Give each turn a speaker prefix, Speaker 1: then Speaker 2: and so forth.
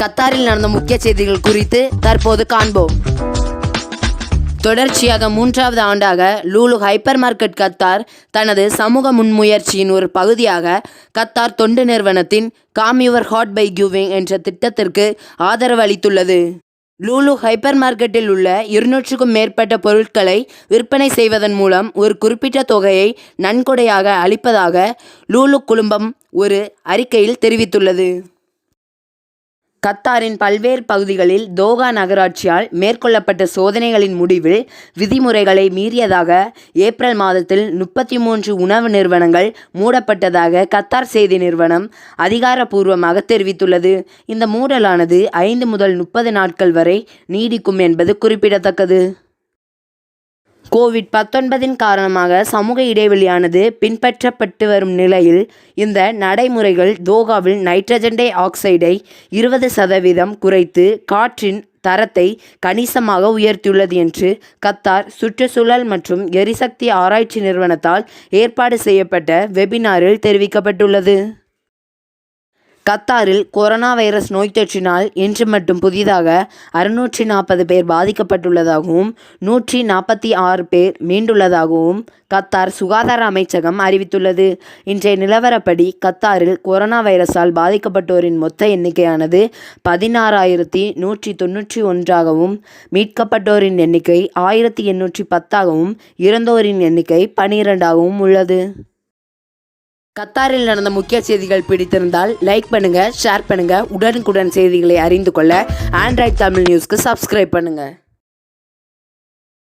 Speaker 1: கத்தாரில் நடந்த முக்கிய செய்திகள் குறித்து தற்போது காண்போம். தொடர்ச்சியாக 3வது ஆண்டாக லூலு ஹைப்பர் மார்க்கெட் கத்தார் தனது சமூக முன்முயற்சியின் ஒரு பகுதியாக கத்தார் தொண்டு நிறுவனத்தின் come your heart by giving என்ற திட்டத்திற்கு ஆதரவு அளித்துள்ளது. லூலு ஹைப்பர் மார்க்கெட்டில் உள்ள 200க்கும் மேற்பட்ட பொருட்களை விற்பனை செய்வதன் மூலம் ஒரு குறிப்பிட்ட தொகையை நன்கொடையாக அளிப்பதாக லூலு குழுமம் ஒரு அறிக்கையில் தெரிவித்துள்ளது. கத்தாரின் பல்வேறு பகுதிகளில் தோகா நகராட்சியால் மேற்கொள்ளப்பட்ட சோதனைகளின் முடிவில் விதிமுறைகளை மீறியதாக ஏப்ரல் மாதத்தில் 33 உணவு நிறுவனங்கள் மூடப்பட்டதாக கத்தார் செய்தி நிறுவனம் அதிகாரப்பூர்வமாக தெரிவித்துள்ளது. இந்த மூடலானது 5 முதல் 30 நாட்கள் வரை நீடிக்கும் என்பது குறிப்பிடத்தக்கது. கோவிட்-19 காரணமாக சமூக இடைவெளியானது பின்பற்றப்பட்டு வரும் நிலையில் இந்த நடைமுறைகள் தோகாவில் நைட்ரஜன் டை ஆக்சைடை 20% குறைத்து காற்றின் தரத்தை கணிசமாக உயர்த்தியுள்ளது என்று கத்தார் சுற்றுச்சூழல் மற்றும் எரிசக்தி ஆராய்ச்சி நிறுவனத்தால் ஏற்பாடு செய்யப்பட்ட வெபினாரில் தெரிவிக்கப்பட்டுள்ளது. கத்தாரில் கொரோனா வைரஸ் நோய் தொற்றினால் இன்று மட்டும் புதிதாக 640 பேர் பாதிக்கப்பட்டுள்ளதாகவும் 146 பேர் மீண்டுள்ளதாகவும் கத்தார் சுகாதார அமைச்சகம் அறிவித்துள்ளது. இன்றைய நிலவரப்படி கத்தாரில் கொரோனா வைரஸால் பாதிக்கப்பட்டோரின் மொத்த எண்ணிக்கையானது 16,191ஆகவும் மீட்கப்பட்டோரின் எண்ணிக்கை 1810ஆகவும் இறந்தோரின் எண்ணிக்கை 12ஆகவும் உள்ளது. கத்தாரில் நடந்த முக்கிய செய்திகள் பிடித்திருந்தால் லைக் பண்ணுங்க, ஷேர் பண்ணுங்க. உடனுக்குடன் செய்திகளை அறிந்து கொள்ள ஆண்ட்ராய்ட் தமிழ் நியூஸ்க்கு சப்ஸ்கிரைப் பண்ணுங்க.